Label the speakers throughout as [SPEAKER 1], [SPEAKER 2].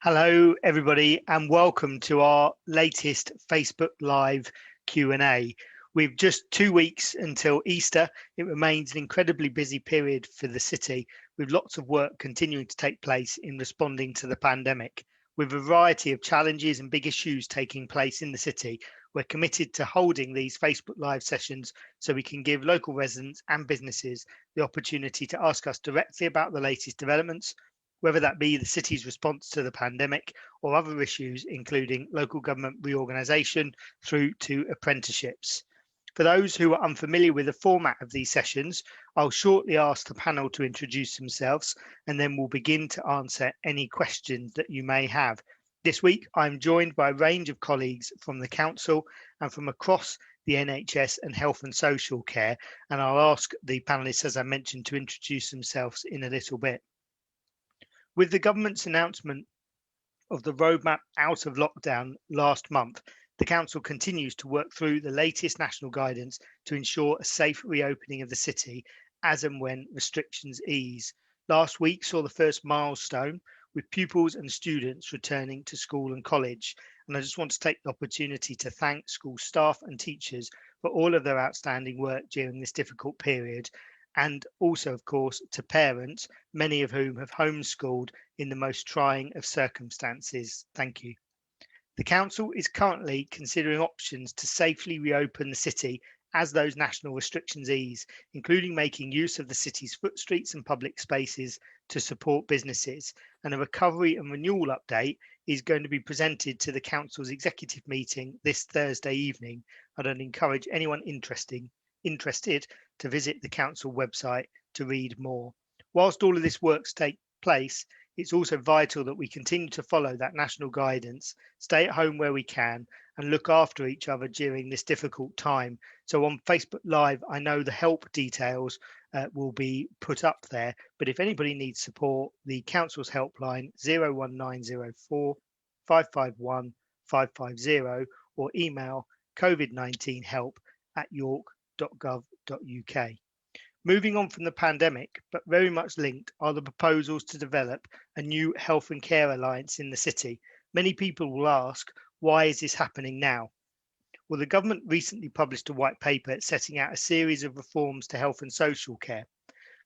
[SPEAKER 1] Hello, everybody, and welcome to our latest Facebook Live Q&A. We've just 2 weeks until Easter. It remains an incredibly busy period for the city, with lots of work continuing to take place in responding to the pandemic. With a variety of challenges and big issues taking place in the city, we're committed to holding these Facebook Live sessions so we can give local residents and businesses the opportunity to ask us directly about the latest developments, whether that be the city's response to the pandemic or other issues, including local government reorganisation through to apprenticeships. For those who are unfamiliar with the format of these sessions, I'll shortly ask the panel to introduce themselves, and then we'll begin to answer any questions that you may have. This week, I'm joined by a range of colleagues from the council and from across the NHS and health and social care, and I'll ask the panelists, as I mentioned, to introduce themselves in a little bit. With the government's announcement of the roadmap out of lockdown last month, the council continues to work through the latest national guidance to ensure a safe reopening of the city as and when restrictions ease. Last week saw the first milestone with pupils and students returning to school and college. And I just want to take the opportunity to thank school staff and teachers for all of their outstanding work during this difficult period. And also, of course, to parents, many of whom have homeschooled in the most trying of circumstances. Thank you. The council is currently considering options to safely reopen the city as those national restrictions ease, including making use of the city's foot streets and public spaces to support businesses. And a recovery and renewal update is going to be presented to the council's executive meeting this Thursday evening. I'd encourage anyone interested to visit the council website to read more. Whilst all of this work takes place, it's also vital that we continue to follow that national guidance, stay at home where we can, and look after each other during this difficult time. So on Facebook Live, I know the help details will be put up there, but if anybody needs support, the council's helpline 01904 551 550 or email covid19help@york.gov.uk. Moving on from the pandemic, but very much linked, are the proposals to develop a new health and care alliance in the city. Many people will ask, why is this happening now? Well, the government recently published a white paper setting out a series of reforms to health and social care.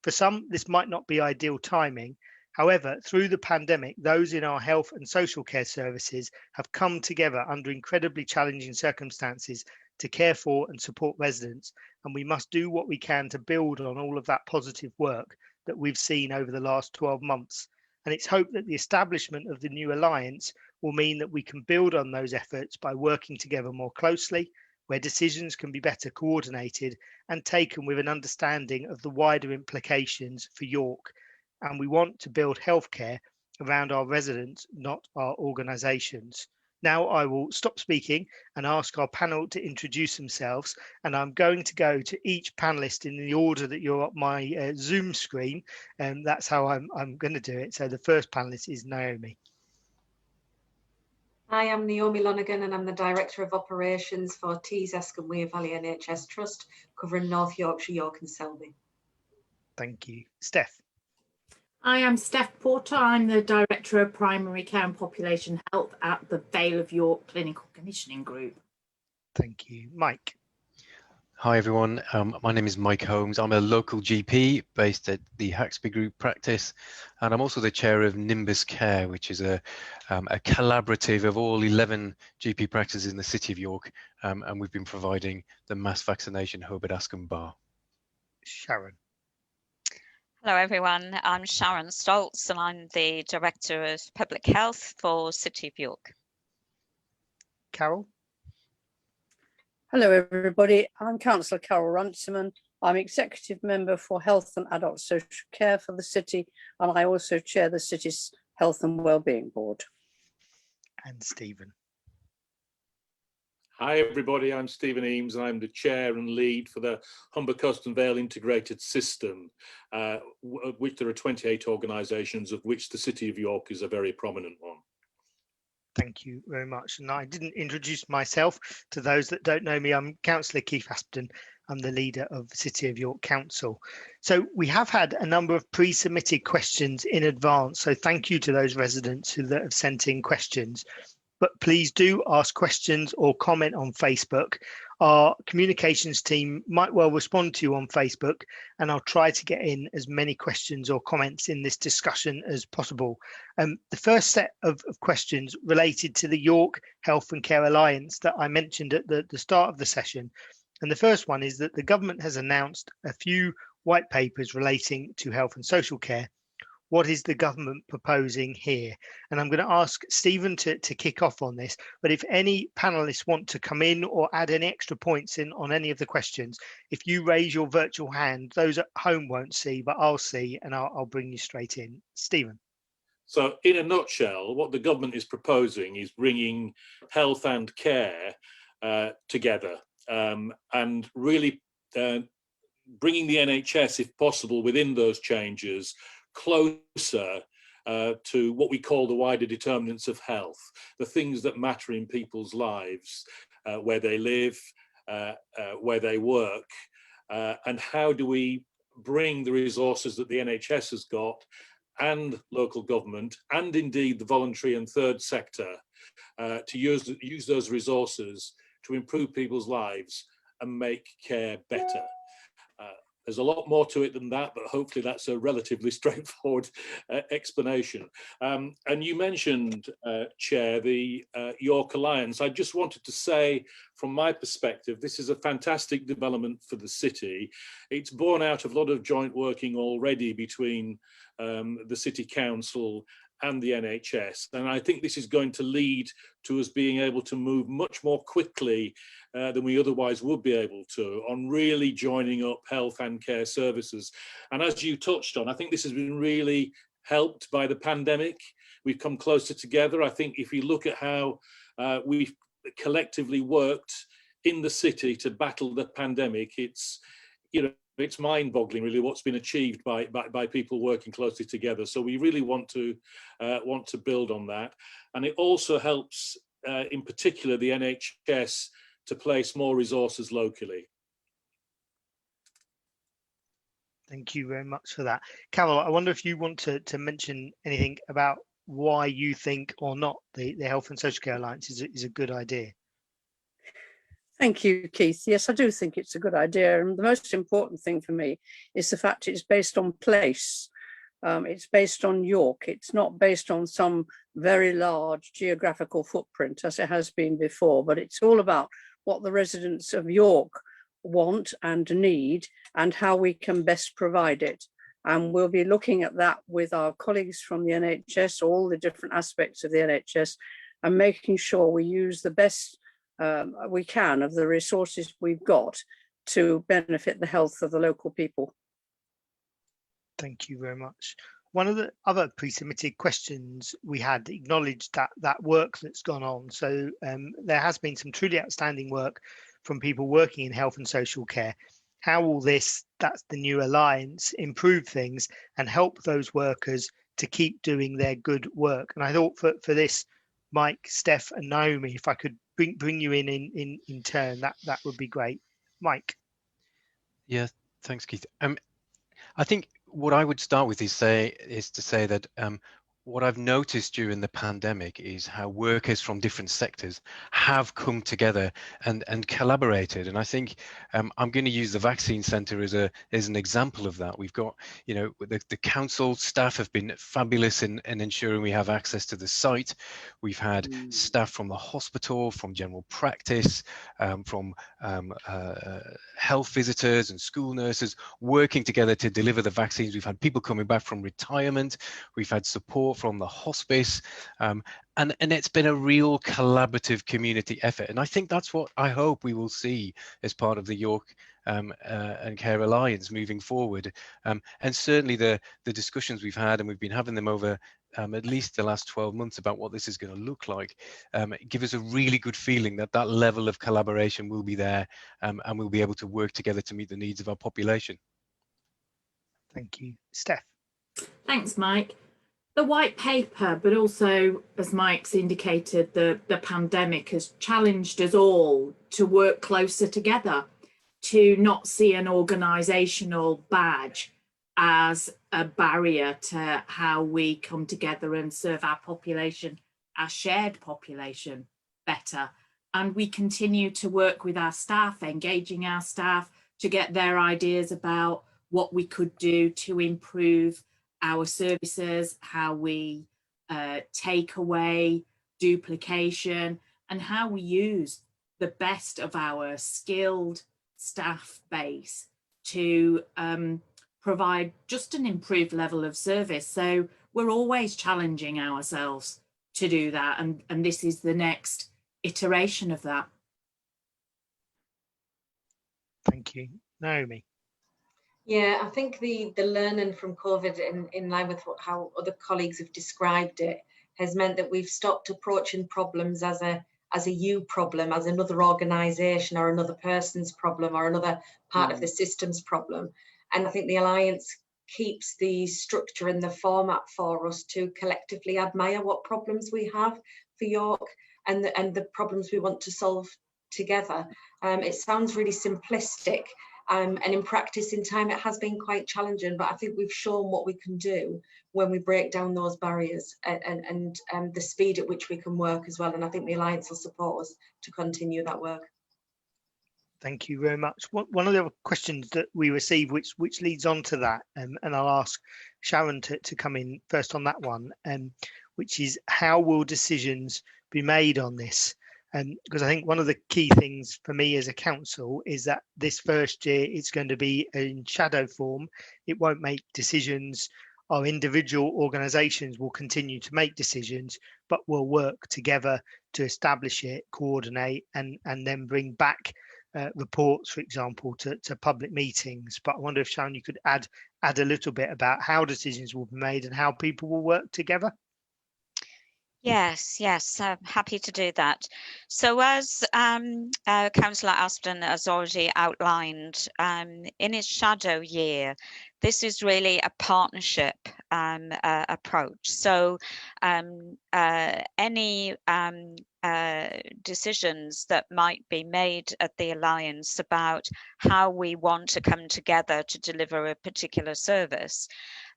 [SPEAKER 1] For some, this might not be ideal timing. However, through the pandemic, those in our health and social care services have come together under incredibly challenging circumstances to care for and support residents, and we must do what we can to build on all of that positive work that we've seen over the last 12 months. And it's hoped that the establishment of the new alliance will mean that we can build on those efforts by working together more closely, where decisions can be better coordinated and taken with an understanding of the wider implications for York. And we want to build healthcare around our residents, not our organisations. Now I will stop speaking and ask our panel to introduce themselves, and I'm going to go to each panelist in the order that you're on my Zoom screen, and that's how I'm going to do it. So the first panelist is Naomi.
[SPEAKER 2] Hi, I'm Naomi Lonergan and I'm the Director of Operations for Tees Escombe Vale NHS Trust, covering North Yorkshire, York and Selby.
[SPEAKER 1] Thank you. Steph.
[SPEAKER 3] I am Steph Porter. I'm the Director of Primary Care and Population Health at the Vale of York Clinical Commissioning Group.
[SPEAKER 1] Thank you. Mike.
[SPEAKER 4] Hi everyone, my name is Mike Holmes. I'm a local GP based at the Haxby Group practice, and I'm also the chair of Nimbuscare, which is a collaborative of all 11 GP practices in the city of York, and we've been providing the mass vaccination hub at Ascombe Bar.
[SPEAKER 1] Sharon.
[SPEAKER 5] Hello everyone, I'm Sharon Stoltz and I'm the Director of Public Health for City of York.
[SPEAKER 1] Carol.
[SPEAKER 6] Hello everybody, I'm Councillor Carol Runciman. I'm Executive Member for Health and Adult Social Care for the City, and I also chair the City's Health and Wellbeing Board.
[SPEAKER 1] And Stephen.
[SPEAKER 7] Hi everybody, I'm Stephen Eames and I'm the chair and lead for the Humber Coast and Vale Integrated System, of which there are 28 organisations, of which the City of York is a very prominent one.
[SPEAKER 1] Thank you very much. And I didn't introduce myself to those that don't know me. I'm Councillor Keith Aspden. I'm the leader of the City of York Council. So we have had a number of pre-submitted questions in advance. So thank you to those residents who have sent in questions. But please do ask questions or comment on Facebook. Our communications team might well respond to you on Facebook, and I'll try to get in as many questions or comments in this discussion as possible. The first set of questions related to the York Health and Care Alliance that I mentioned at the start of the session. And the first one is that the government has announced a few white papers relating to health and social care. What is the government proposing here? And I'm going to ask Stephen to kick off on this, but if any panelists want to come in or add any extra points in on any of the questions, if you raise your virtual hand, those at home won't see, but I'll see, and I'll bring you straight in. Stephen.
[SPEAKER 7] So in a nutshell, what the government is proposing is bringing health and care together, and really bringing the NHS, if possible, within those changes, closer to what we call the wider determinants of health, the things that matter in people's lives, where they live, where they work, and how do we bring the resources that the NHS has got and local government, and indeed the voluntary and third sector, to use those resources to improve people's lives and make care better. There's a lot more to it than that, but hopefully that's a relatively straightforward explanation. And you mentioned, Chair, the York Alliance. I just wanted to say, from my perspective, this is a fantastic development for the city. It's born out of a lot of joint working already between the City Council and the NHS. And I think this is going to lead to us being able to move much more quickly than we otherwise would be able to on really joining up health and care services. And as you touched on, I think this has been really helped by the pandemic. We've come closer together. I think if you look at how we've collectively worked in the city to battle the pandemic, it's, you know, it's mind-boggling, really, what's been achieved by people working closely together. So we really want to build on that, and it also helps, in particular, the NHS to place more resources locally.
[SPEAKER 1] Thank you very much for that, Carol. I wonder if you want to mention anything about why you think or not the Health and Social Care Alliance is a good idea.
[SPEAKER 6] Thank you, Keith. Yes, I do think it's a good idea. And the most important thing for me is the fact it's based on place. It's based on York. It's not based on some very large geographical footprint as it has been before, but it's all about what the residents of York want and need and how we can best provide it. And we'll be looking at that with our colleagues from the NHS, all the different aspects of the NHS, and making sure we use the best we can of the resources we've got to benefit the health of the local people.
[SPEAKER 1] Thank you very much. One of the other pre-submitted questions we had acknowledged that work that's gone on. So there has been some truly outstanding work from people working in health and social care. How will this, that's the new alliance, improve things and help those workers to keep doing their good work? And I thought for this, Mike, Steph and Naomi, if I could bring you in turn, that would be great. Mike.
[SPEAKER 4] Yeah, thanks, Keith. I think what I would start with is to say that what I've noticed during the pandemic is how workers from different sectors have come together and collaborated. And I think I'm going to use the vaccine centre as an example of that. We've got, you know, the council staff have been fabulous in ensuring we have access to the site. We've had staff from the hospital, from general practice, from health visitors and school nurses working together to deliver the vaccines. We've had people coming back from retirement. We've had support from the hospice, and it's been a real collaborative community effort. And I think that's what I hope we will see as part of the York and Care Alliance moving forward. And certainly the discussions we've had, and we've been having them over at least the last 12 months about what this is going to look like, give us a really good feeling that that level of collaboration will be there, and we'll be able to work together to meet the needs of our population.
[SPEAKER 1] Thank you. Steph.
[SPEAKER 3] Thanks, Mike. The white paper, but also, as Mike's indicated, the pandemic has challenged us all to work closer together. to not see an organisational badge as a barrier to how we come together and serve our population, our shared population, better. And we continue to work with our staff, engaging our staff to get their ideas about what we could do to improve our services, how we take away duplication, and how we use the best of our skilled staff base to provide just an improved level of service. So we're always challenging ourselves to do that, and this is the next iteration of that.
[SPEAKER 1] Thank you. Naomi.
[SPEAKER 2] Yeah, I think the learning from COVID in line with how other colleagues have described it has meant that we've stopped approaching problems as a you problem, as another organisation or another person's problem or another part of the system's problem. And I think the Alliance keeps the structure and the format for us to collectively admire what problems we have for York and the problems we want to solve together. It sounds really simplistic, and in practice in time it has been quite challenging, but I think we've shown what we can do when we break down those barriers and the speed at which we can work as well. And I think the Alliance will support us to continue that work.
[SPEAKER 1] Thank you very much. One of the other questions that we received, which leads on to that, and I'll ask Sharon to come in first on that one, which is how will decisions be made on this? Because I think one of the key things for me as a council is that this first year it's going to be in shadow form. It won't make decisions. Our individual organisations will continue to make decisions, but we'll work together to establish it, coordinate, and then bring back reports, for example, to public meetings. But I wonder if, Sharon, you could add a little bit about how decisions will be made and how people will work together.
[SPEAKER 5] Yes, I'm happy to do that. So as Councillor Aspden has already outlined, in its shadow year, this is really a partnership approach. So any decisions that might be made at the Alliance about how we want to come together to deliver a particular service,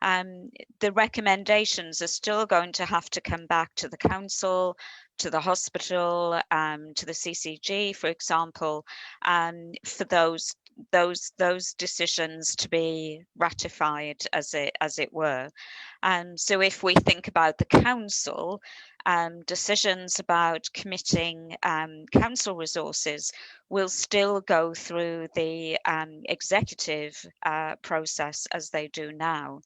[SPEAKER 5] the recommendations are still going to have to come back to the council, to the hospital, to the CCG, for example, for those decisions to be ratified, as it were. So if we think about the council, decisions about committing council resources will still go through the executive process as they do now.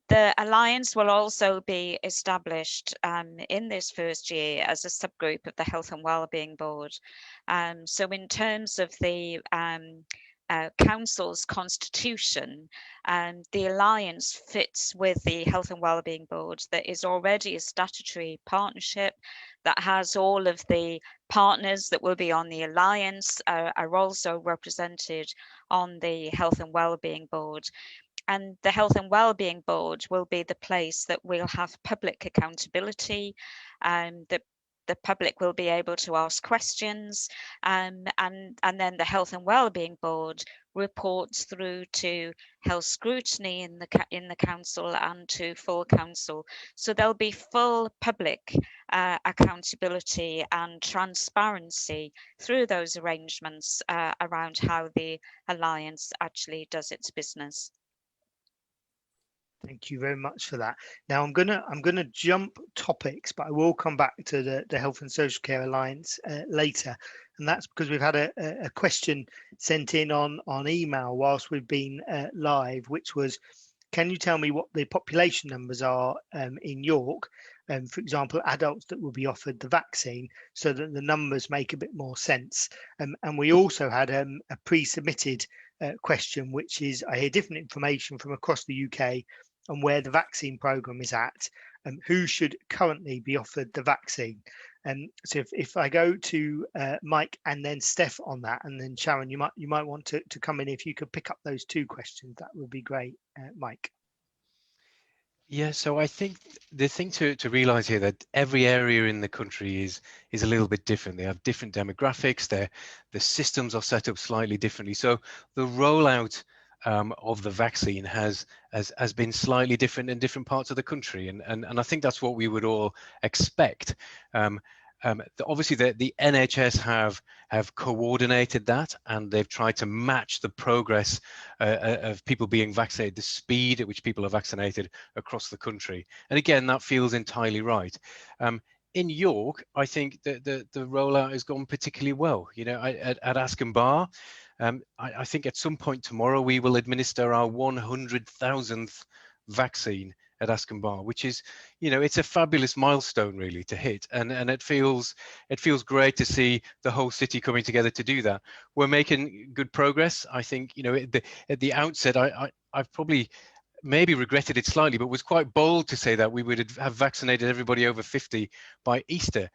[SPEAKER 5] The Alliance will also be established in this first year as a subgroup of the Health and Wellbeing Board. So in terms of the Council's constitution, the Alliance fits with the Health and Wellbeing Board that is already a statutory partnership that has all of the partners that will be on the Alliance are also represented on the Health and Wellbeing Board. And the Health and Wellbeing Board will be the place that will have public accountability, that the public will be able to ask questions, and then the Health and Wellbeing Board reports through to health scrutiny in the council and to full council. So there'll be full public accountability and transparency through those arrangements around how the Alliance actually does its business.
[SPEAKER 1] Thank you very much for that. Now I'm gonna jump topics, but I will come back to the Health and Social Care Alliance later, and that's because we've had a question sent in on email whilst we've been live, which was, can you tell me what the population numbers are in York, for example, adults that will be offered the vaccine, so that the numbers make a bit more sense. And we also had a pre-submitted question, which is, I hear different information from across the UK on where the vaccine programme is at, and who should currently be offered the vaccine. So if I go to Mike and then Steph on that, and then Sharon, you might want to come in. If you could pick up those two questions, that would be great, Mike.
[SPEAKER 4] Yeah, so I think the thing to realise here that every area in the country is a little bit different. They have different demographics. The systems are set up slightly differently. So the rollout of the vaccine has been slightly different in different parts of the country, and I think that's what we would all expect. Obviously, the NHS have coordinated that, and they've tried to match the progress of people being vaccinated, the speed at which people are vaccinated across the country. And again, that feels entirely right. In York, I think that the rollout has gone particularly well. You know, at Askham, I think at some point tomorrow we will administer our 100,000th vaccine at Askham, which is, you know, it's a fabulous milestone really to hit, and it feels great to see the whole city coming together to do that. We're making good progress. I think, you know, at the outset, I've probably maybe regretted it slightly, but was quite bold to say that we would have vaccinated everybody over 50 by Easter.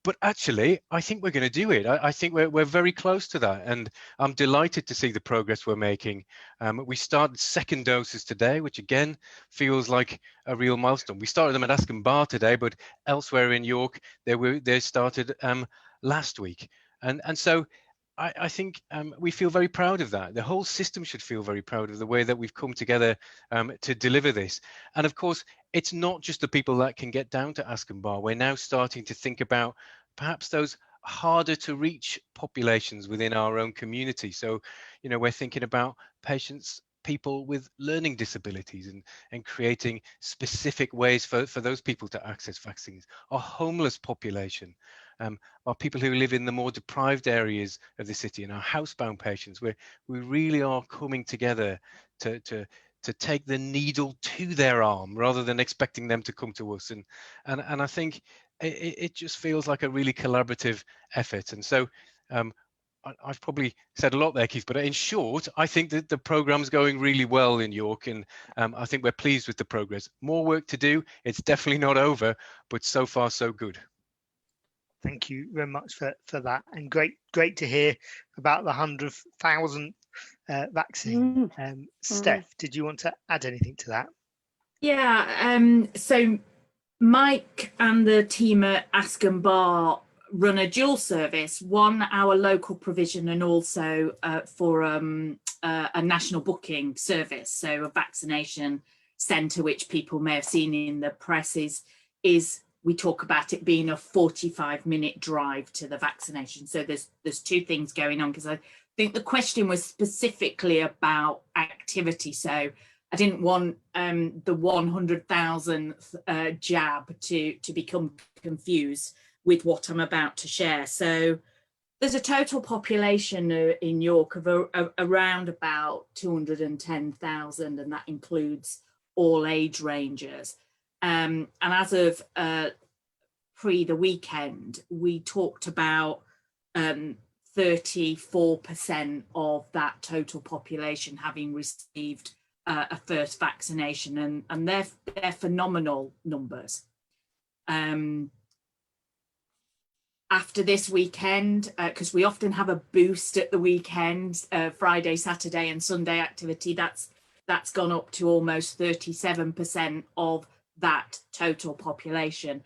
[SPEAKER 4] But actually, I think we're going to do it. I think we're very close to that, and I'm delighted to see the progress we're making. We started second doses today, which again feels like a real milestone. We started them at Askham today, but elsewhere in York, they started last week, and so I think we feel very proud of that. The whole system should feel very proud of the way that we've come together to deliver this. And of course, it's not just the people that can get down to Askham. We're now starting to think about perhaps those harder to reach populations within our own community. So, you know, we're thinking about people with learning disabilities and creating specific ways for those people to access vaccines. Our homeless population, our people who live in the more deprived areas of the city, and our housebound patients, where we really are coming together to take the needle to their arm rather than expecting them to come to us. And I think it just feels like a really collaborative effort. And so I've probably said a lot there, Keith, but in short, I think that the program's going really well in York, and I think we're pleased with the progress. More work to do. It's definitely not over, but so far so good.
[SPEAKER 1] Thank you very much for that, and great to hear about the 100,000 vaccine. Steph, did you want to add anything to that?
[SPEAKER 3] Yeah, so Mike and the team at Askham run a dual service, one our local provision and also for a national booking service. So a vaccination centre, which people may have seen in the press, is we talk about it being a 45-minute drive to the vaccination. So there's two things going on, because I think the question was specifically about activity. So I didn't want the 100,000th jab to become confused with what I'm about to share. So there's a total population in York of around about 210,000, and that includes all age ranges. And as of pre the weekend, we talked about 34% of that total population having received a first vaccination, and they're phenomenal numbers. After this weekend, because we often have a boost at the weekend, Friday, Saturday and Sunday activity, that's gone up to almost 37% of that total population.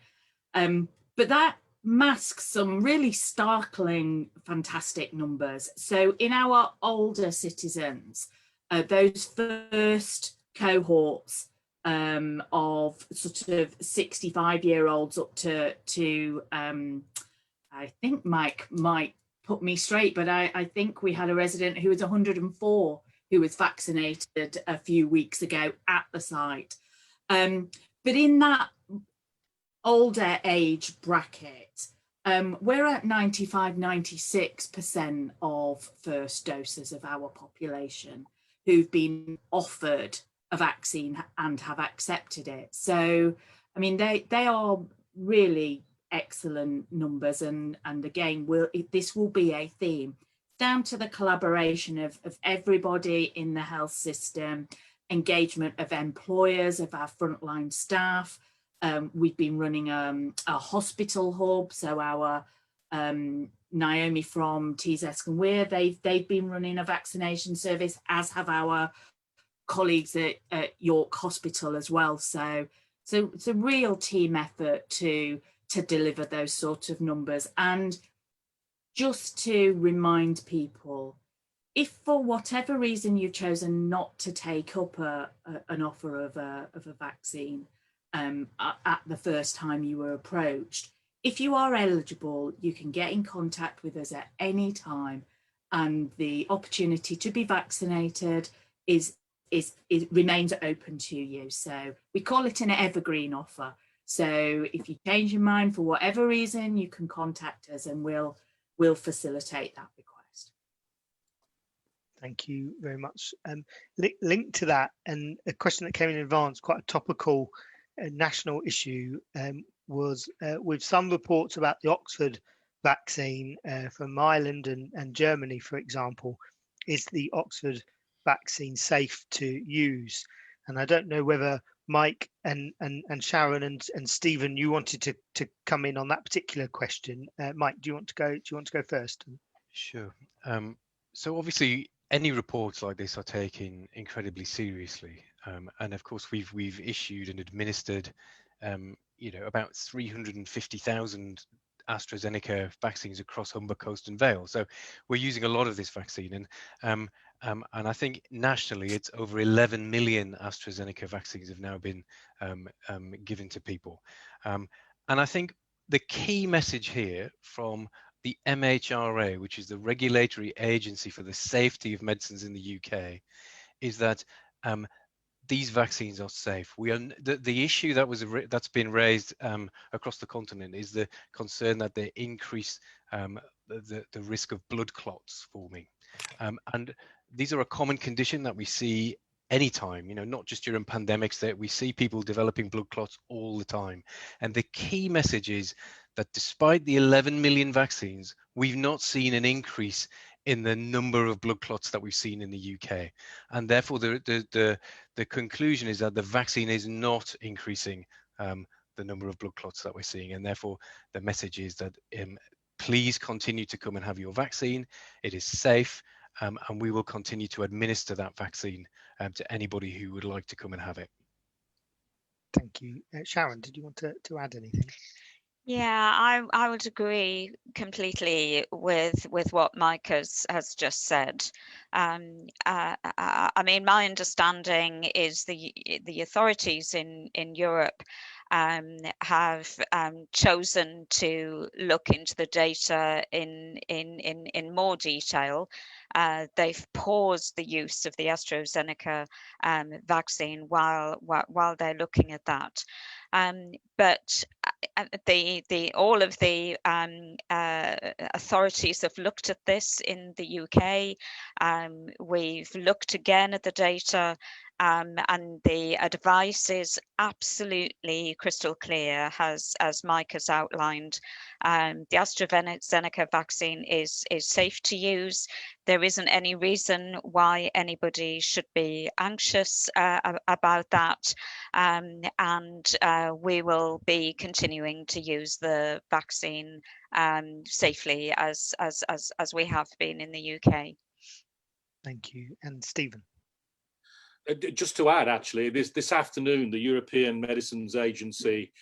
[SPEAKER 3] But that masks some really startling, fantastic numbers. So in our older citizens, those first cohorts of sort of 65-year-olds up to I think Mike might put me straight, but I think we had a resident who was 104 who was vaccinated a few weeks ago at the site. But in that older age bracket, we're at 95, 96% of first doses of our population who've been offered a vaccine and have accepted it. So, I mean, they are really excellent numbers, and again, this will be a theme down to the collaboration of everybody in the health system, engagement of employers, of our frontline staff. We've been running a hospital hub, so our Naomi from TEVW and Weir, they've been running a vaccination service, as have our colleagues at York Hospital as well. So So it's a real team effort to deliver those sort of numbers. And just to remind people, if for whatever reason you've chosen not to take up an offer of a vaccine at the first time you were approached, if you are eligible, you can get in contact with us at any time, and the opportunity to be vaccinated remains open to you. So we call it an evergreen offer. So if you change your mind for whatever reason, you can contact us and we'll facilitate that request.
[SPEAKER 1] Thank you very much. Linked to that, and a question that came in advance, quite a topical national issue, was with some reports about the Oxford vaccine from Ireland and Germany, for example. Is the Oxford vaccine safe to use? And I don't know whether Mike and Sharon and Stephen, you wanted to come in on that particular question. Mike, do you want to go first?
[SPEAKER 4] Sure. So obviously, any reports like this are taken incredibly seriously, and of course we've issued and administered, about 350,000 AstraZeneca vaccines across Humber, Coast and Vale. So we're using a lot of this vaccine, and I think nationally it's over 11 million AstraZeneca vaccines have now been given to people, and I think the key message here from the MHRA, which is the regulatory agency for the safety of medicines in the UK, is that these vaccines are safe. The issue that's been raised across the continent is the concern that they increase the risk of blood clots forming, and these are a common condition that we see anytime, not just during pandemics, that we see people developing blood clots all the time. And the key message is that despite the 11 million vaccines, we've not seen an increase in the number of blood clots that we've seen in the UK. And therefore, the conclusion is that the vaccine is not increasing the number of blood clots that we're seeing. And therefore, the message is that please continue to come and have your vaccine. It is safe. And we will continue to administer that vaccine to anybody who would like to come and have it.
[SPEAKER 1] Thank you. Sharon, did you want to add anything?
[SPEAKER 5] Yeah, I would agree completely with what Mike has just said. I mean, my understanding is the authorities in Europe have chosen to look into the data in more detail. They've paused the use of the AstraZeneca vaccine while they're looking at that. But all of the authorities have looked at this in the UK. We've looked again at the data, and the advice is absolutely crystal clear, as Mike has outlined. The AstraZeneca vaccine is safe to use. There isn't any reason why anybody should be anxious about that, and we will be continuing to use the vaccine safely as we have been in the UK.
[SPEAKER 1] Thank you. And Stephen.
[SPEAKER 7] Just to add, actually, this afternoon, the European Medicines Agency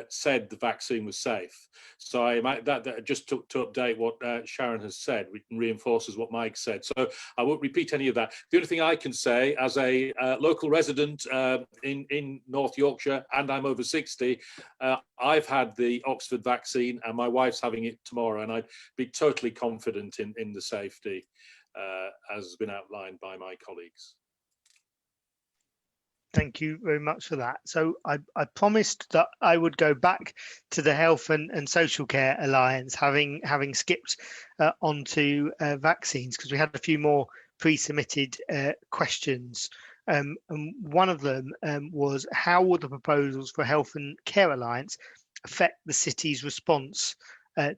[SPEAKER 7] said the vaccine was safe. So that just to update what Sharon has said, which reinforces what Mike said. So I won't repeat any of that. The only thing I can say, as a local resident in North Yorkshire, and I'm over 60, I've had the Oxford vaccine, and my wife's having it tomorrow, and I'd be totally confident in the safety, as has been outlined by my colleagues.
[SPEAKER 1] Thank you very much for that. So I promised that I would go back to the Health and Social Care Alliance, having skipped onto vaccines, because we had a few more pre-submitted questions. And one of them was, how will the proposals for Health and Care Alliance affect the city's response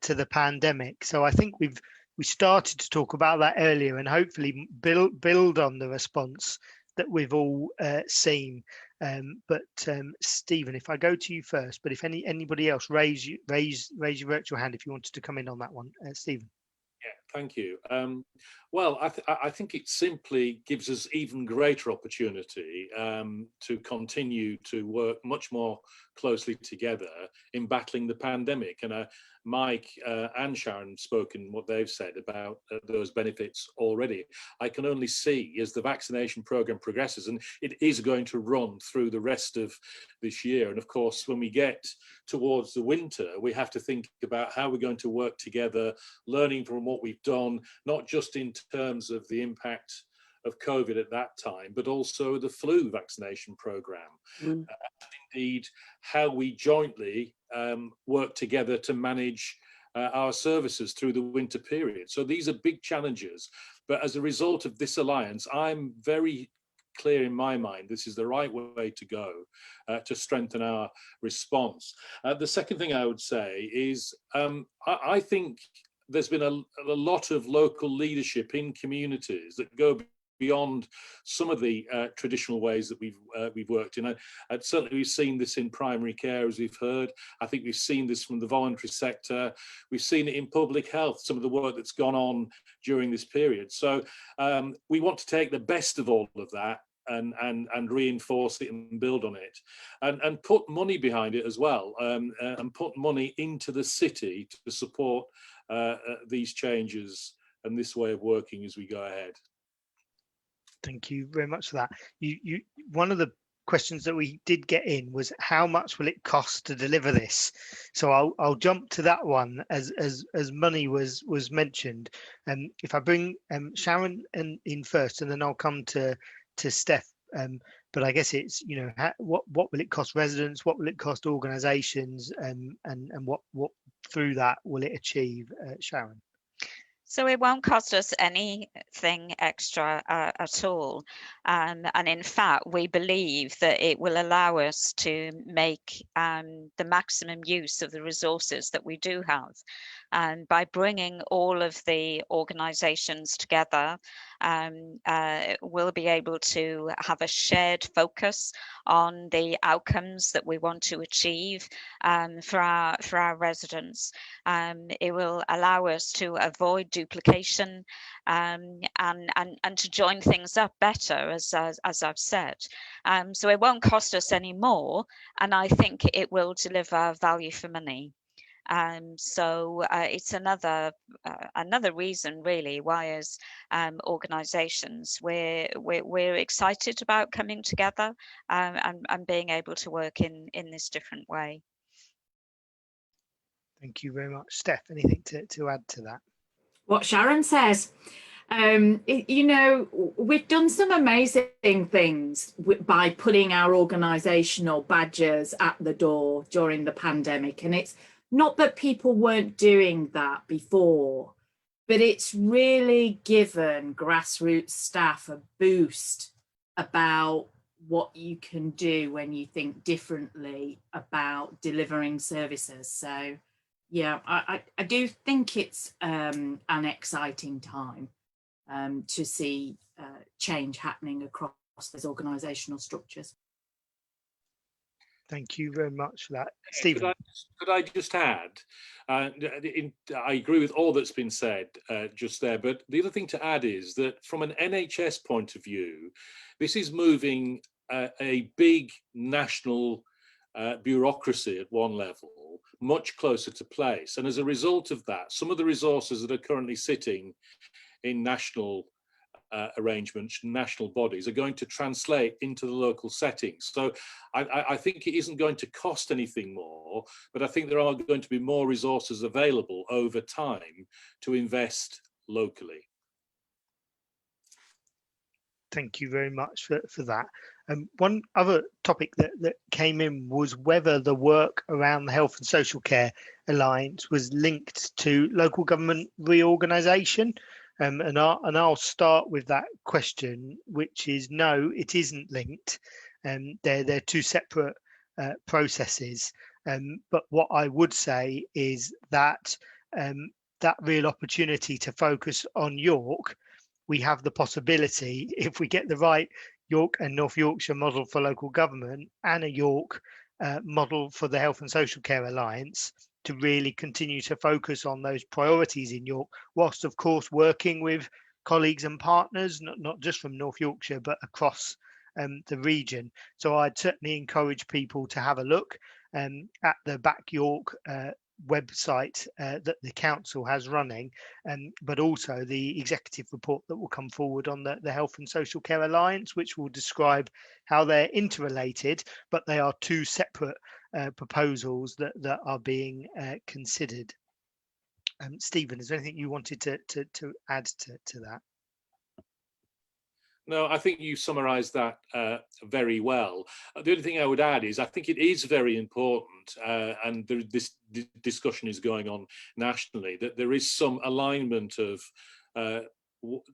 [SPEAKER 1] to the pandemic? So I think we started to talk about that earlier, and hopefully build on the response that we've all seen. But Stephen, if I go to you first, but if anybody else, raise your virtual hand if you wanted to come in on that one. Stephen.
[SPEAKER 7] Yeah, thank you. Well, I think it simply gives us even greater opportunity to continue to work much more closely together in battling the pandemic. And Mike and Sharon have spoken what they've said about those benefits already. I can only see as the vaccination program progresses, and it is going to run through the rest of this year. And of course, when we get towards the winter, we have to think about how we're going to work together, learning from what we've done, not just in terms of the impact of COVID at that time, but also the flu vaccination program. And indeed, how we jointly work together to manage our services through the winter period. So these are big challenges. But as a result of this alliance, I'm very clear in my mind this is the right way to go to strengthen our response. The second thing I would say is I think there's been a lot of local leadership in communities that go beyond some of the traditional ways that we've worked in. And certainly we've seen this in primary care, as we've heard. I think we've seen this from the voluntary sector. We've seen it in public health, some of the work that's gone on during this period. So we want to take the best of all of that and reinforce it and build on it, and put money behind it as well, and put money into the city to support these changes and this way of working as we go ahead.
[SPEAKER 1] Thank you very much for that. You one of the questions that we did get in was how much will it cost to deliver this? So I'll jump to that one as money was mentioned. And if I bring Sharon in first, and then I'll come to Steph. But I guess it's, you know, what will it cost residents? What will it cost organisations? And what through that will it achieve, Sharon?
[SPEAKER 5] So it won't cost us anything extra at all. And in fact, we believe that it will allow us to make the maximum use of the resources that we do have. And by bringing all of the organisations together, we'll be able to have a shared focus on the outcomes that we want to achieve for our residents. It will allow us to avoid duplication and to join things up better, as I've said. So it won't cost us any more, and I think it will deliver value for money. So it's another reason really why as organisations we're excited about coming together and being able to work in this different way.
[SPEAKER 1] Thank you very much. Steph, anything to add to that?
[SPEAKER 3] What Sharon says. You know, we've done some amazing things by putting our organisational badges at the door during the pandemic, and it's not that people weren't doing that before, but it's really given grassroots staff a boost about what you can do when you think differently about delivering services. So yeah, I do think it's an exciting time to see change happening across those organisational structures.
[SPEAKER 1] Thank you very much for that. Stephen.
[SPEAKER 7] Could I just add, I agree with all that's been said just there, but the other thing to add is that from an NHS point of view, this is moving a big national bureaucracy at one level much closer to place. And as a result of that, some of the resources that are currently sitting in national arrangements, national bodies, are going to translate into the local settings. So I think it isn't going to cost anything more, but I think there are going to be more resources available over time to invest locally.
[SPEAKER 1] Thank you very much for that. One other topic that came in was whether the work around the Health and Social Care Alliance was linked to local government reorganisation. And I'll start with that question, which is no, it isn't linked. They're two separate processes. But what I would say is that that real opportunity to focus on York, we have the possibility, if we get the right York and North Yorkshire model for local government and a York model for the Health and Social Care Alliance, to really continue to focus on those priorities in York, whilst of course working with colleagues and partners, not just from North Yorkshire, but across the region. So I'd certainly encourage people to have a look at the Back York website that the council has running, but also the executive report that will come forward on the Health and Social Care Alliance, which will describe how they're interrelated, but they are two separate proposals that are being considered. Stephen, is there anything you wanted to add to that?
[SPEAKER 7] No, I think you summarised that very well. The only thing I would add is I think it is very important, and this discussion is going on nationally, that there is some alignment of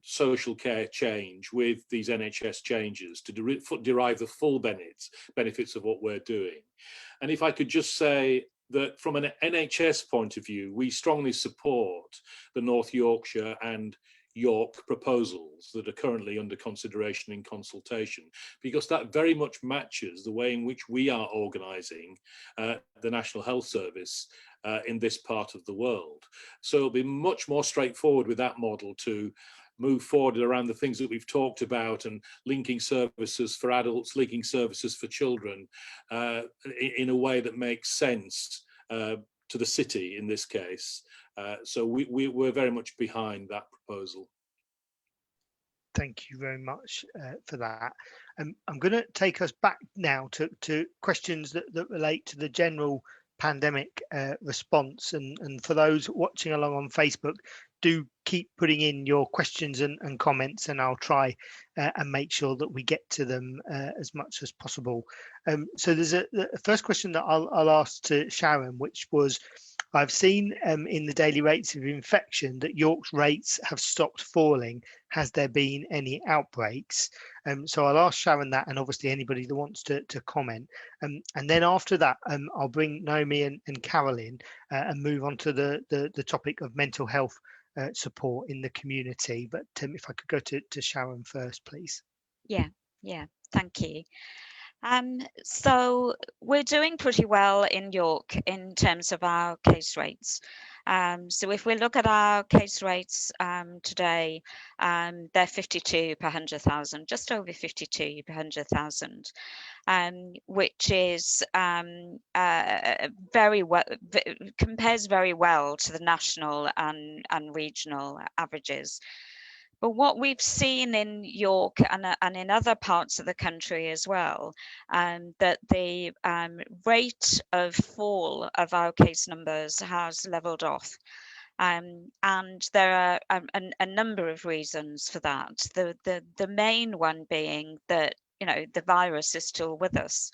[SPEAKER 7] social care change with these NHS changes to derive the full benefits of what we're doing. And if I could just say that from an NHS point of view, we strongly support the North Yorkshire and York proposals that are currently under consideration in consultation, because that very much matches the way in which we are organising the National Health Service in this part of the world. So it'll be much more straightforward with that model to move forward around the things that we've talked about, and linking services for adults, linking services for children in a way that makes sense to the city in this case. So we're very much behind that proposal.
[SPEAKER 1] Thank you very much for that. I'm going to take us back now to questions that relate to the general pandemic response. And for those watching along on Facebook, do keep putting in your questions and comments, and I'll try and make sure that we get to them as much as possible. So there's a first question that I'll ask to Sharon, which was, I've seen in the daily rates of infection that York's rates have stopped falling. Has there been any outbreaks? So I'll ask Sharon that, and obviously anybody that wants to comment. And then after that, I'll bring Naomi and Carol in and move on to the topic of mental health support in the community. But if I could go to Sharon first, please.
[SPEAKER 5] Yeah, thank you. So we're doing pretty well in York in terms of our case rates. So if we look at our case rates today, they're 52 per 100,000, just over 52 per 100,000, which is very well, compares very well to the national and regional averages. But what we've seen in York and in other parts of the country as well, that the rate of fall of our case numbers has levelled off. And there are a number of reasons for that. The main one being that, you know, the virus is still with us.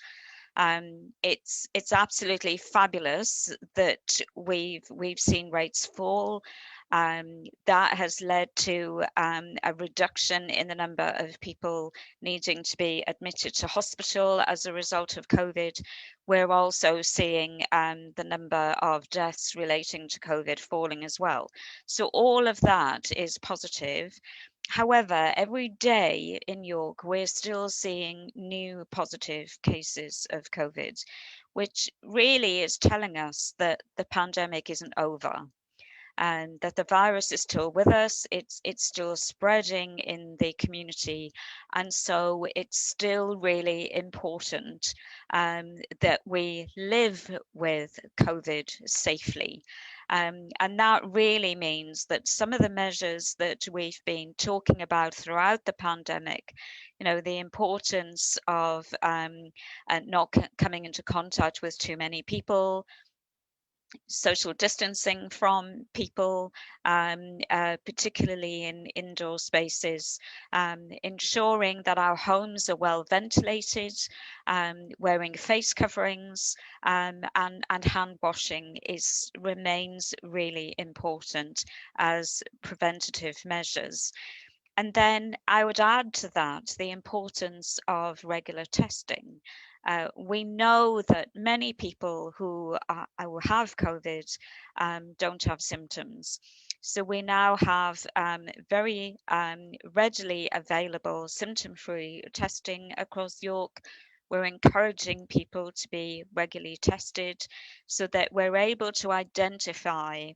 [SPEAKER 5] It's absolutely fabulous that we've seen rates fall. That has led to a reduction in the number of people needing to be admitted to hospital as a result of COVID. We're also seeing the number of deaths relating to COVID falling as well. So all of that is positive. However, every day in York, we're still seeing new positive cases of COVID, which really is telling us that the pandemic isn't over. And that the virus is still with us, it's still spreading in the community, and so it's still really important that we live with COVID safely. And that really means that some of the measures that we've been talking about throughout the pandemic, you know, the importance of not coming into contact with too many people, social distancing from people, particularly in indoor spaces, ensuring that our homes are well ventilated, wearing face coverings, and hand washing remains really important as preventative measures. And then I would add to that the importance of regular testing. We know that many people who have COVID don't have symptoms. So we now have very readily available symptom-free testing across York. We're encouraging people to be regularly tested so that we're able to identify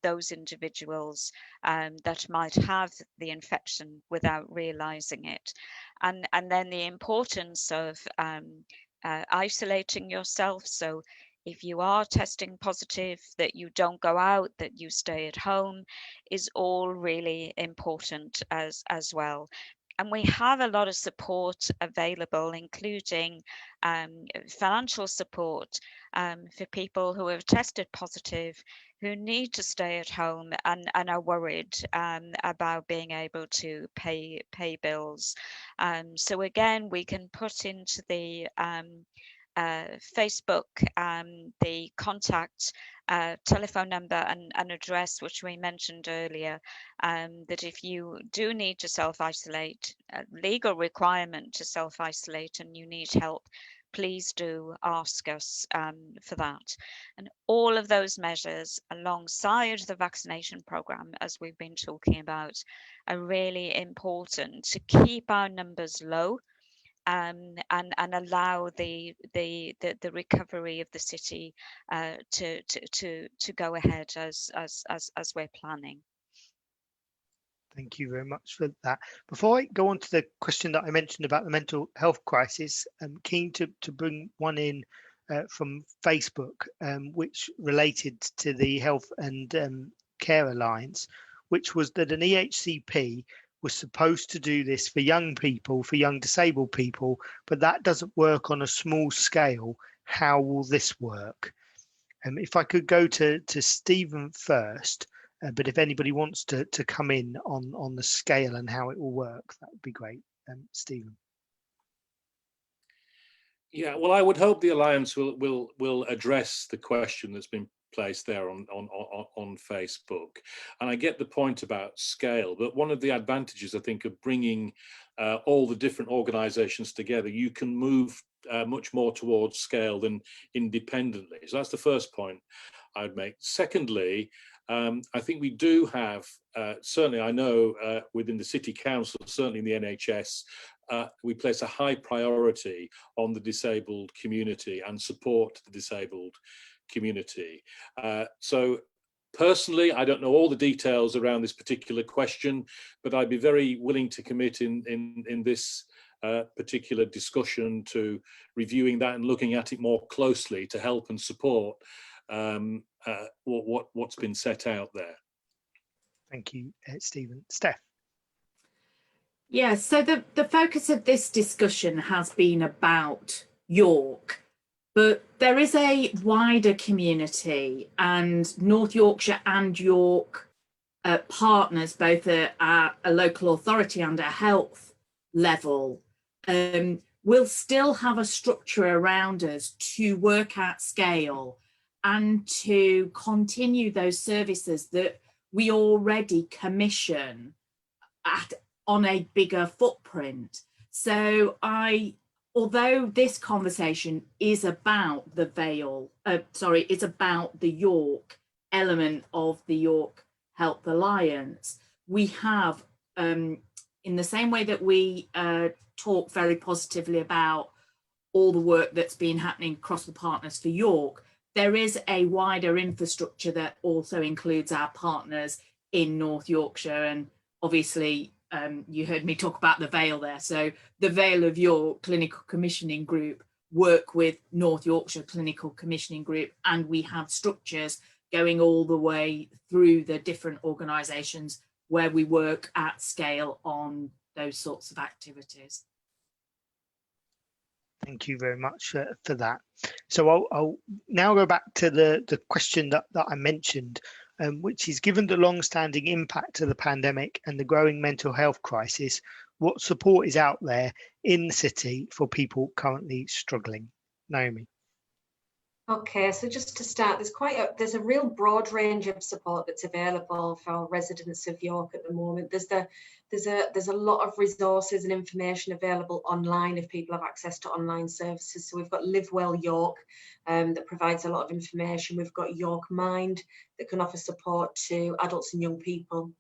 [SPEAKER 5] those individuals that might have the infection without realizing it. And then the importance of isolating yourself. So if you are testing positive, that you don't go out, that you stay at home, is all really important as well. And we have a lot of support available, including financial support for people who have tested positive, who need to stay at home and are worried about being able to pay bills. So again, we can put into the Facebook the contact telephone number and address, which we mentioned earlier, that if you do need to self-isolate, a legal requirement to self-isolate, and you need help, please do ask us for that. And all of those measures alongside the vaccination programme, as we've been talking about, are really important to keep our numbers low and allow the recovery of the city to go ahead as we're planning.
[SPEAKER 1] Thank you very much for that. Before I go on to the question that I mentioned about the mental health crisis, I'm keen to bring one in from Facebook, which related to the Health and Care Alliance, which was that an EHCP was supposed to do this for young people, for young disabled people, but that doesn't work on a small scale. How will this work? If I could go to Stephen first, but if anybody wants to come in on the scale and how it will work, that would be great. Stephen.
[SPEAKER 7] Yeah, well, I would hope the Alliance will address the question that's been placed there on Facebook. And I get the point about scale, but one of the advantages, I think, of bringing all the different organisations together, you can move much more towards scale than independently. So that's the first point I'd make. Secondly, I think we do have, certainly I know within the City Council, certainly in the NHS, we place a high priority on the disabled community and support the disabled community. So personally, I don't know all the details around this particular question, but I'd be very willing to commit in this particular discussion to reviewing that and looking at it more closely to help and support what's been set out there.
[SPEAKER 1] Thank you, Stephen. Steph.
[SPEAKER 3] Yeah, so the focus of this discussion has been about York, but there is a wider community, and North Yorkshire and York partners, both at a local authority and a health level, will still have a structure around us to work at scale and to continue those services that we already commission on a bigger footprint. So although this conversation is about the Vale, it's about the York element of the York Health Alliance, we have, in the same way that we talk very positively about all the work that's been happening across the partners for York, there is a wider infrastructure that also includes our partners in North Yorkshire. And obviously, you heard me talk about the Vale there. So the Vale of York Clinical Commissioning Group work with North Yorkshire Clinical Commissioning Group, and we have structures going all the way through the different organisations where we work at scale on those sorts of activities.
[SPEAKER 1] Thank you very much for that. So I'll now go back to the question that I mentioned, which is, given the long-standing impact of the pandemic and the growing mental health crisis, what support is out there in the city for people currently struggling? Naomi.
[SPEAKER 2] Okay, so just to start, there's a real broad range of support that's available for residents of York at the moment. There's a lot of resources and information available online if people have access to online services. So we've got Live Well York that provides a lot of information. We've got York Mind that can offer support to adults and young people.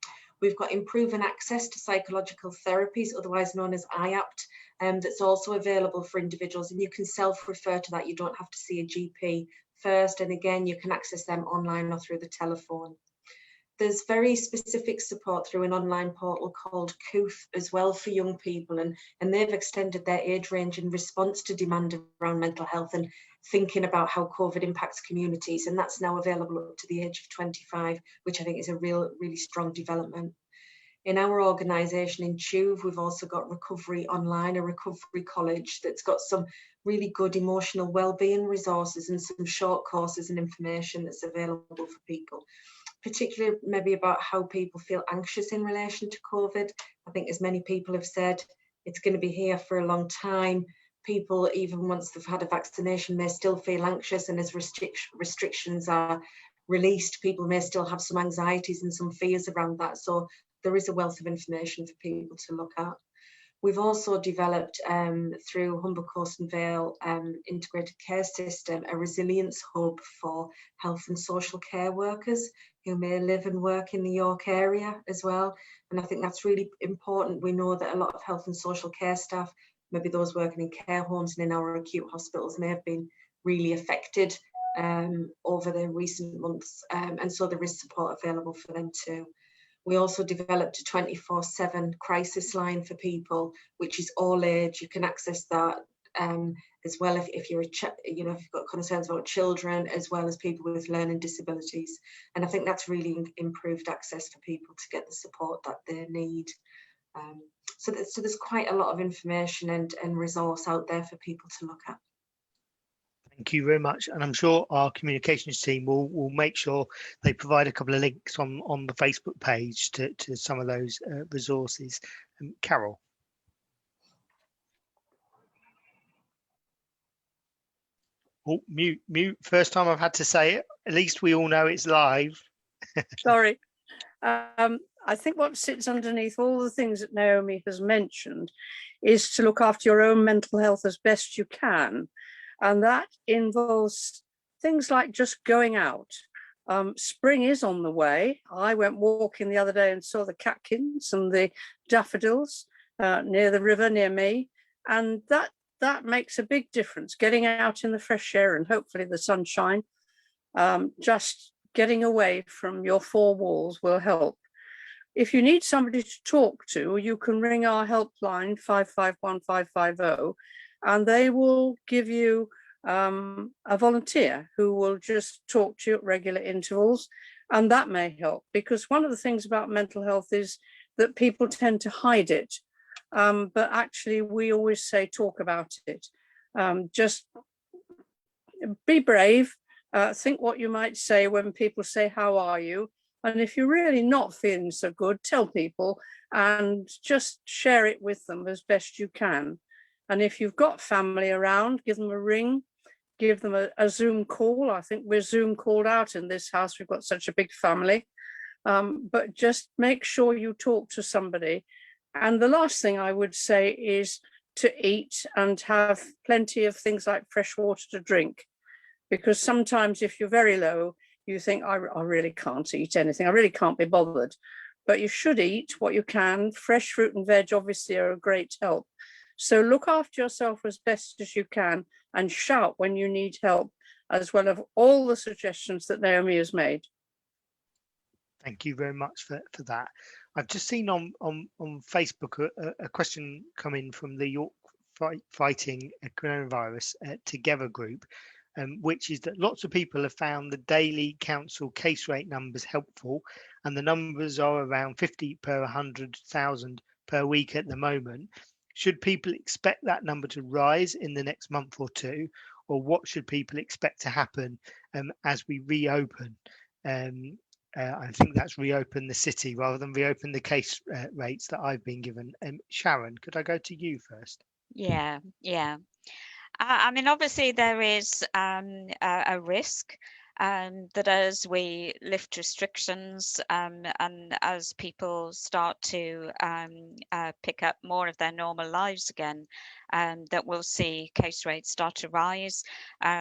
[SPEAKER 2] We've got improving access to psychological therapies, otherwise known as IAPT, that's also available for individuals, and you can self-refer to that. You don't have to see a GP first, and again, you can access them online or through the telephone. There's very specific support through an online portal called Cllr as well for young people, and they've extended their age range in response to demand around mental health and thinking about how COVID impacts communities, and that's now available up to the age of 25, which I think is a really strong development. In our organisation in TEVW, we've also got Recovery Online, a recovery college that's got some really good emotional wellbeing resources and some short courses and information that's available for people, particularly maybe about how people feel anxious in relation to COVID. I think, as many people have said, it's going to be here for a long time. People, even once they've had a vaccination, may still feel anxious, and as restrictions are released, people may still have some anxieties and some fears around that. So there is a wealth of information for people to look at. We've also developed through Humber Coast and Vale integrated care system, a resilience hub for health and social care workers who may live and work in the York area as well. And I think that's really important. We know that a lot of health and social care staff, maybe those working in care homes and in our acute hospitals, may have been really affected over the recent months. And so there is support available for them too. We also developed a 24/7 crisis line for people, which is all age. You can access that as well if you're if you've got concerns about children, as well as people with learning disabilities. And I think that's really improved access for people to get the support that they need. So there's quite a lot of information and resource out there for people to look at.
[SPEAKER 1] Thank you very much, and I'm sure our communications team will make sure they provide a couple of links on the Facebook page to some of those resources. Carol. Oh, mute. First time I've had to say it. At least we all know it's live.
[SPEAKER 6] Sorry. I think what sits underneath all the things that Naomi has mentioned is to look after your own mental health as best you can. And that involves things like just going out. Spring is on the way. I went walking the other day and saw the catkins and the daffodils near the river near me. And that makes a big difference, getting out in the fresh air and hopefully the sunshine. Just getting away from your four walls will help. If you need somebody to talk to, you can ring our helpline 551 550, and they will give you a volunteer who will just talk to you at regular intervals, and that may help, because one of the things about mental health is that people tend to hide it, but actually we always say talk about it. Just be brave, think what you might say when people say how are you, and if you're really not feeling so good, tell people and just share it with them as best you can. And if you've got family around, give them a ring, give them a Zoom call. I think we're Zoom called out in this house. We've got such a big family. But just make sure you talk to somebody. And the last thing I would say is to eat and have plenty of things like fresh water to drink. Because sometimes if you're very low, you think, I really can't eat anything. I really can't be bothered. But you should eat what you can. Fresh fruit and veg obviously are a great help. So look after yourself as best as you can and shout when you need help, as well as all the suggestions that Naomi has made.
[SPEAKER 1] Thank you very much for that. I've just seen on Facebook a question come in from the York Fighting Coronavirus Together group, which is that lots of people have found the daily council case rate numbers helpful, and the numbers are around 50 per 100,000 per week at the moment. Should people expect that number to rise in the next month or two, or what should people expect to happen as we reopen? I think that's reopen the city rather than reopen the case rates that I've been given. Sharon, could I go to you first?
[SPEAKER 5] Yeah. I mean, obviously there is a risk that as we lift restrictions and as people start to pick up more of their normal lives again, that we'll see case rates start to rise.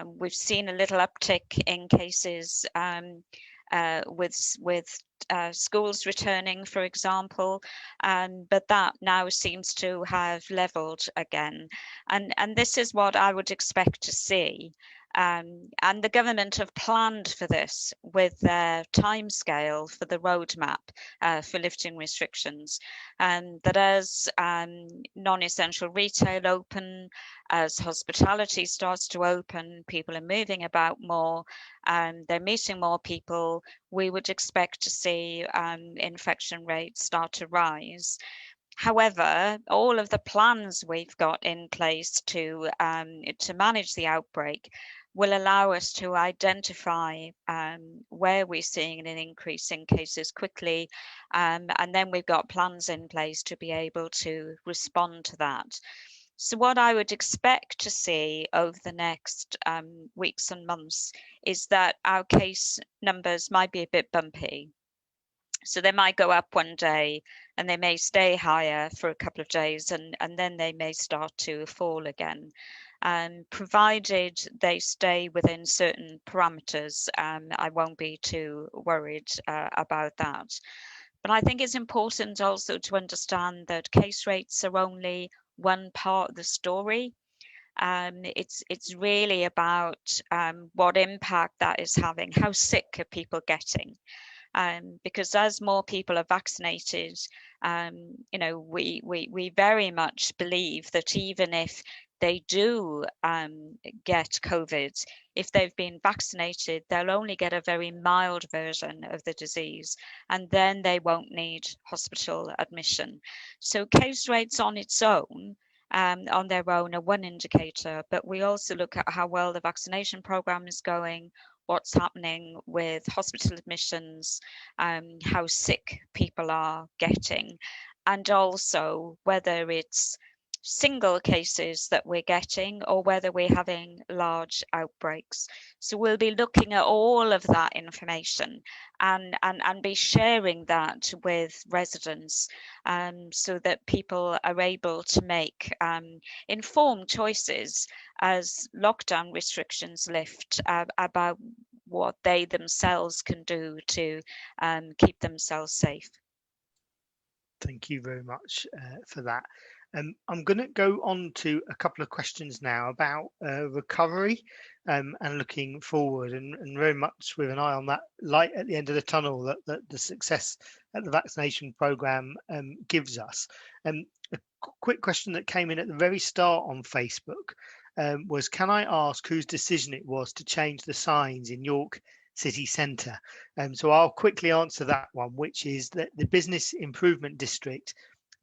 [SPEAKER 5] We've seen a little uptick in cases with schools returning, for example, but that now seems to have levelled again. And this is what I would expect to see. And the government have planned for this with their timescale for the roadmap for lifting restrictions. That as non-essential retail open, as hospitality starts to open, people are moving about more, they're meeting more people, we would expect to see infection rates start to rise. However, all of the plans we've got in place to manage the outbreak will allow us to identify where we're seeing an increase in cases quickly, and then we've got plans in place to be able to respond to that. So what I would expect to see over the next weeks and months is that our case numbers might be a bit bumpy. So they might go up one day and they may stay higher for a couple of days, and then they may start to fall again. Provided they stay within certain parameters, I won't be too worried about that. But I think it's important also to understand that case rates are only one part of the story. It's really about what impact that is having, how sick are people getting. Because as more people are vaccinated, you know, we very much believe that even if they do get COVID, if they've been vaccinated, they'll only get a very mild version of the disease, and then they won't need hospital admission. So case rates on its own, on their own, are one indicator, but we also look at how well the vaccination program is going, what's happening with hospital admissions, how sick people are getting, and also whether it's single cases that we're getting or whether we're having large outbreaks. So we'll be looking at all of that information and be sharing that with residents, so that people are able to make informed choices as lockdown restrictions lift about what they themselves can do to keep themselves safe.
[SPEAKER 1] Thank you very much for that. I'm going to go on to a couple of questions now about recovery and looking forward, and very much with an eye on that light at the end of the tunnel that the success that the vaccination program gives us. A quick question that came in at the very start on Facebook was, can I ask whose decision it was to change the signs in York city centre? So I'll quickly answer that one, which is that the Business Improvement District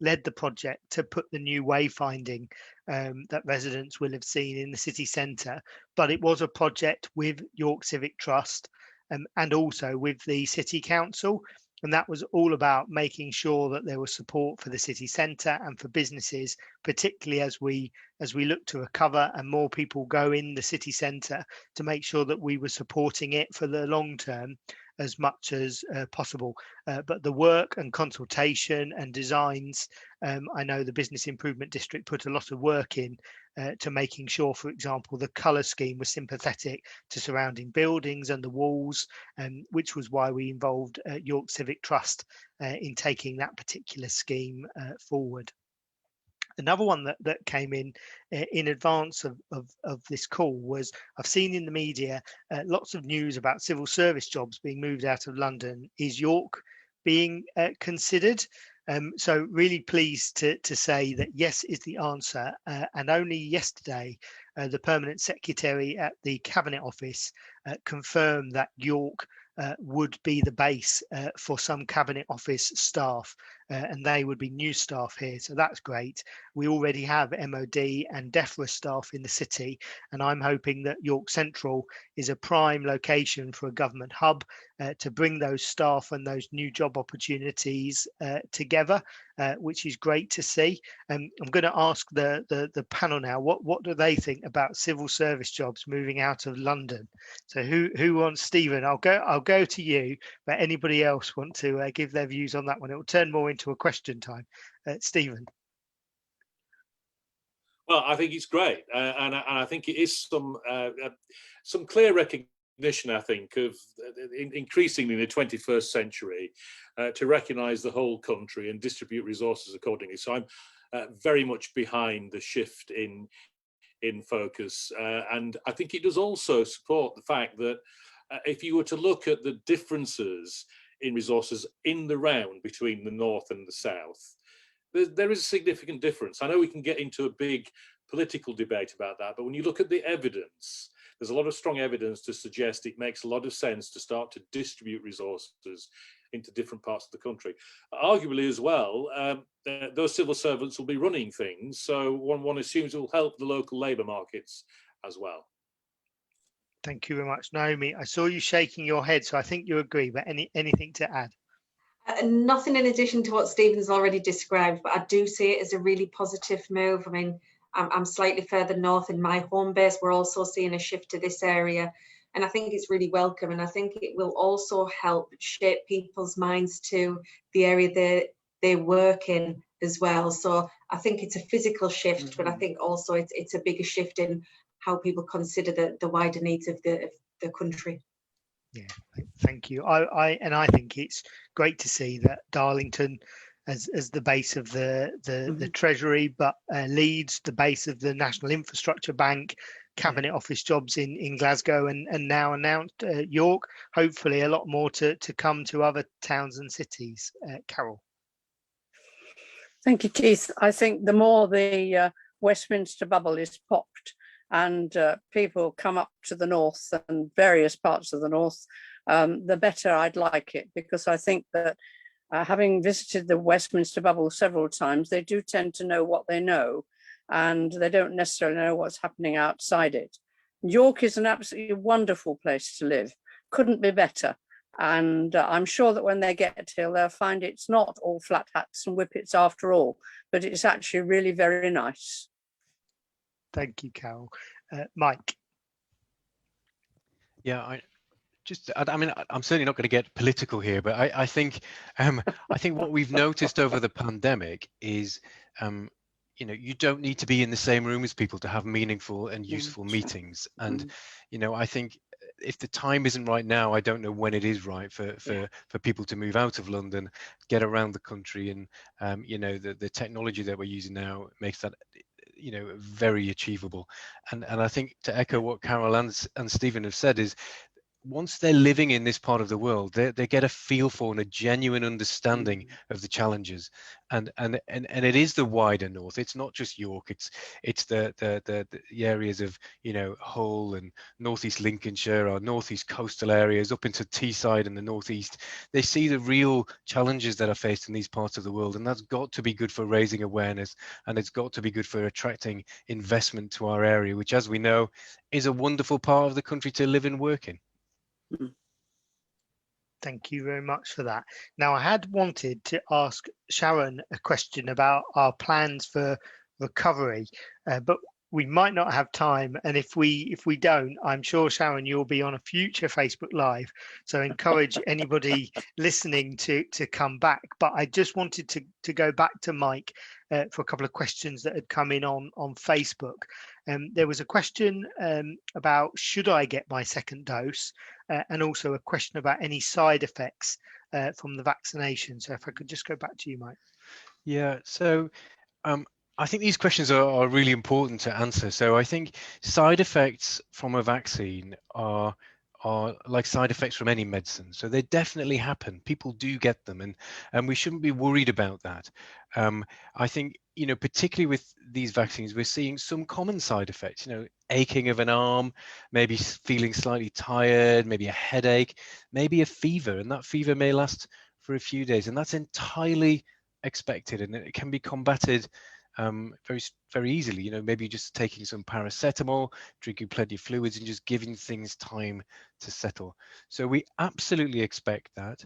[SPEAKER 1] led the project to put the new wayfinding that residents will have seen in the city centre, but it was a project with York Civic Trust and also with the City Council, and that was all about making sure that there was support for the city centre and for businesses, particularly as we look to recover and more people go in the city centre, to make sure that we were supporting it for the long term as much as possible. But the work and consultation and designs, I know the Business Improvement District put a lot of work in to making sure, for example, the colour scheme was sympathetic to surrounding buildings and the walls, which was why we involved York Civic Trust in taking that particular scheme forward. Another one that came in advance of this call was, I've seen in the media lots of news about civil service jobs being moved out of London. Is York being considered? So really pleased to say that yes is the answer. And only yesterday, the Permanent Secretary at the Cabinet Office confirmed that York would be the base for some Cabinet Office staff, and they would be new staff here, so that's great. We already have MOD and DEFRA staff in the city, and I'm hoping that York Central is a prime location for a government hub to bring those staff and those new job opportunities together, which is great to see. I'm going to ask the panel now, what do they think about civil service jobs moving out of London? So who wants? Stephen, I'll go to you, but anybody else want to give their views on that one? It will turn more into a question time. Stephen.
[SPEAKER 7] Well, I think it's great, and I think it is some clear recognition recognition, I think, of increasingly in the 21st century to recognise the whole country and distribute resources accordingly. So I'm very much behind the shift in focus, and I think it does also support the fact that if you were to look at the differences in resources in the round between the north and the south, there is a significant difference. I know we can get into a big political debate about that, but when you look at the evidence, there's a lot of strong evidence to suggest it makes a lot of sense to start to distribute resources into different parts of the country. Arguably as well, those civil servants will be running things, so one assumes it will help the local labour markets as well.
[SPEAKER 1] Thank you very much, Naomi. I saw you shaking your head, so I think you agree, but anything to add?
[SPEAKER 2] Nothing in addition to what Stephen's already described, but I do see it as a really positive move. I mean, I'm slightly further north in my home base. We're also seeing a shift to this area, and I think it's really welcome, and I think it will also help shape people's minds to the area they work in as well. So I think it's a physical shift, but I think also it's a bigger shift in how people consider the wider needs of the country.
[SPEAKER 1] Yeah, thank you. I think it's great to see that Darlington as the base of the Treasury, but Leeds, the base of the National Infrastructure Bank, Cabinet Office jobs in Glasgow, and now announced York. Hopefully a lot more to come to other towns and cities. Carol.
[SPEAKER 6] Thank you, Keith. I think the more the Westminster bubble is popped and people come up to the north and various parts of the north, the better I'd like it, because I think that having visited the Westminster bubble several times, they do tend to know what they know, and they don't necessarily know what's happening outside it. York is an absolutely wonderful place to live, couldn't be better. And I'm sure that when they get here, they'll find it's not all flat hats and whippets after all, but it's actually really very nice.
[SPEAKER 1] Thank you, Carol. Mike.
[SPEAKER 4] Yeah, I mean, I'm certainly not going to get political here, but I think what we've noticed over the pandemic is, you don't need to be in the same room as people to have meaningful and useful meetings. And, I think if the time isn't right now, I don't know when it is right for people to move out of London, get around the country, and, the technology that we're using now makes that very achievable. And I think, to echo what Carol and Stephen have said, is once they're living in this part of the world, they get a feel for and a genuine understanding of the challenges, and it is the wider north. It's not just York. It's the areas of Hull and northeast Lincolnshire, our northeast coastal areas up into Teesside and the northeast. They see the real challenges that are faced in these parts of the world, and that's got to be good for raising awareness, and it's got to be good for attracting investment to our area, which, as we know, is a wonderful part of the country to live and work in.
[SPEAKER 1] Thank you very much for that. Now, I had wanted to ask Sharon a question about our plans for recovery, but we might not have time. And if we don't, I'm sure, Sharon, you'll be on a future Facebook Live. So encourage anybody listening to come back. But I just wanted to go back to Mike for a couple of questions that had come in on Facebook. There was a question about, should I get my second dose? And also a question about any side effects from the vaccination. So if I could just go back to you, Mike.
[SPEAKER 4] Yeah, so I think these questions are really important to answer. So I think side effects from a vaccine are like side effects from any medicine. So they definitely happen. People do get them, and we shouldn't be worried about that. I think, particularly with these vaccines, we're seeing some common side effects, aching of an arm, maybe feeling slightly tired, maybe a headache, maybe a fever, and that fever may last for a few days, and that's entirely expected, and it can be combated very, very easily. Maybe just taking some paracetamol, drinking plenty of fluids, and just giving things time to settle. So we absolutely expect that.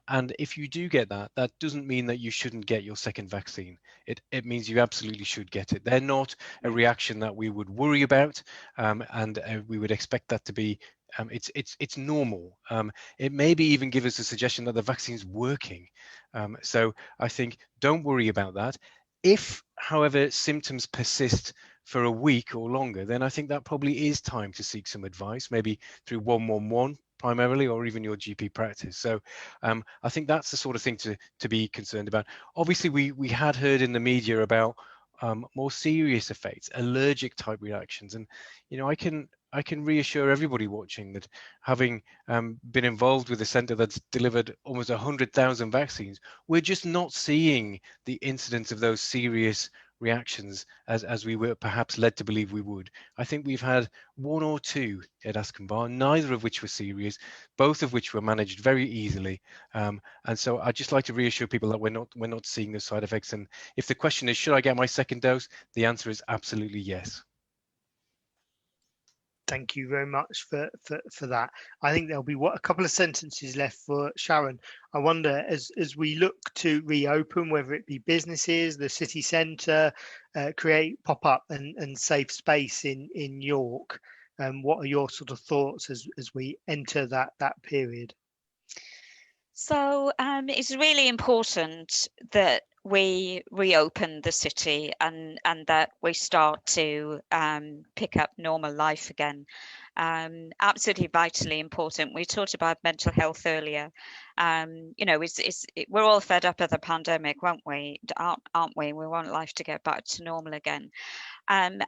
[SPEAKER 4] And if you do get that, that doesn't mean that you shouldn't get your second vaccine. It means you absolutely should get it. They're not a reaction that we would worry about, and we would expect that to be. It's normal. It maybe even give us a suggestion that the vaccine's working. So I think don't worry about that. If, however, symptoms persist for a week or longer, then I think that probably is time to seek some advice, maybe through 111 primarily, or even your GP practice. So I think that's the sort of thing to be concerned about. Obviously, we had heard in the media about more serious effects, allergic type reactions, and I can reassure everybody watching that, having been involved with a centre that's delivered almost 100,000 vaccines, we're just not seeing the incidence of those serious reactions as we were perhaps led to believe we would. I think we've had one or two at Aspden, neither of which were serious, both of which were managed very easily. And so I'd just like to reassure people that we're not seeing those side effects. And if the question is, should I get my second dose? The answer is absolutely yes.
[SPEAKER 1] Thank you very much for that. I think there'll be a couple of sentences left for Sharon. I wonder, as we look to reopen, whether it be businesses, the city centre, create pop-up and safe space in York, what are your sort of thoughts as we enter that period?
[SPEAKER 5] So it's really important that we reopen the city and that we start to pick up normal life again. Absolutely vitally important. We talked about mental health earlier. We're all fed up of the pandemic, won't we? Aren't we? We want life to get back to normal again. And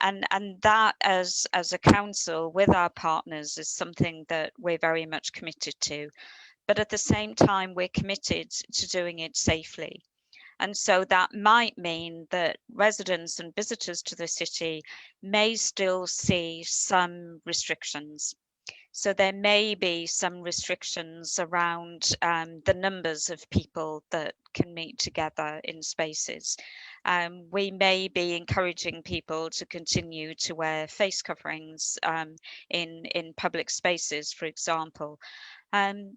[SPEAKER 5] that as a council with our partners is something that we're very much committed to. But at the same time, we're committed to doing it safely. And so that might mean that residents and visitors to the city may still see some restrictions. So there may be some restrictions around the numbers of people that can meet together in spaces. We may be encouraging people to continue to wear face coverings in public spaces, for example.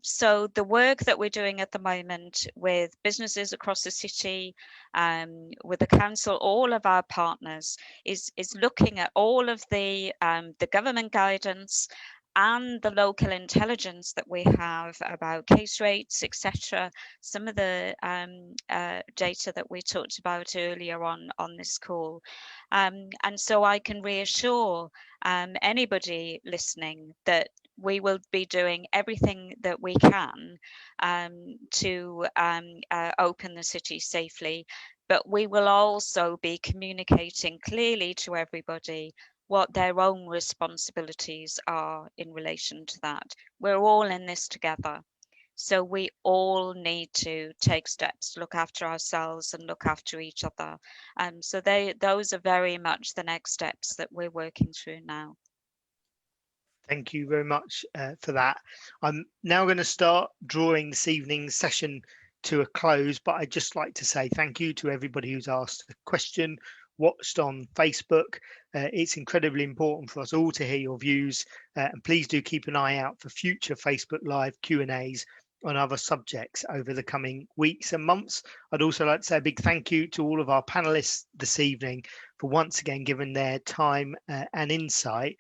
[SPEAKER 5] So the work that we're doing at the moment with businesses across the city, with the council, all of our partners, is looking at all of the government guidance and the local intelligence that we have about case rates, etc. Some of the data that we talked about earlier on this call. And so I can reassure anybody listening that we will be doing everything that we can to open the city safely, but we will also be communicating clearly to everybody what their own responsibilities are in relation to that. We're all in this together. So we all need to take steps to look after ourselves and look after each other. So those are very much the next steps that we're working through now.
[SPEAKER 1] Thank you very much for that. I'm now going to start drawing this evening's session to a close, but I'd just like to say thank you to everybody who's asked a question, watched on Facebook. It's incredibly important for us all to hear your views, and please do keep an eye out for future Facebook Live Q&As on other subjects over the coming weeks and months. I'd also like to say a big thank you to all of our panelists this evening for once again giving their time and insight,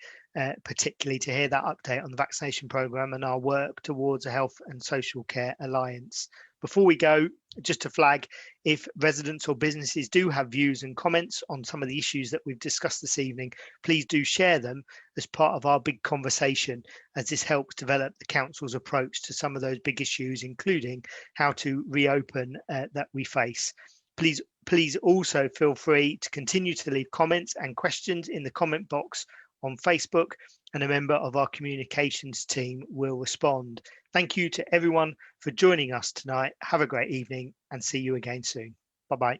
[SPEAKER 1] particularly to hear that update on the vaccination programme and our work towards a Health and Social Care Alliance. Before we go, just to flag, if residents or businesses do have views and comments on some of the issues that we've discussed this evening, please do share them as part of our big conversation, as this helps develop the council's approach to some of those big issues, including how to reopen that we face. Please also feel free to continue to leave comments and questions in the comment box on Facebook, and a member of our communications team will respond. Thank you to everyone for joining us tonight. Have a great evening and see you again soon. Bye-bye.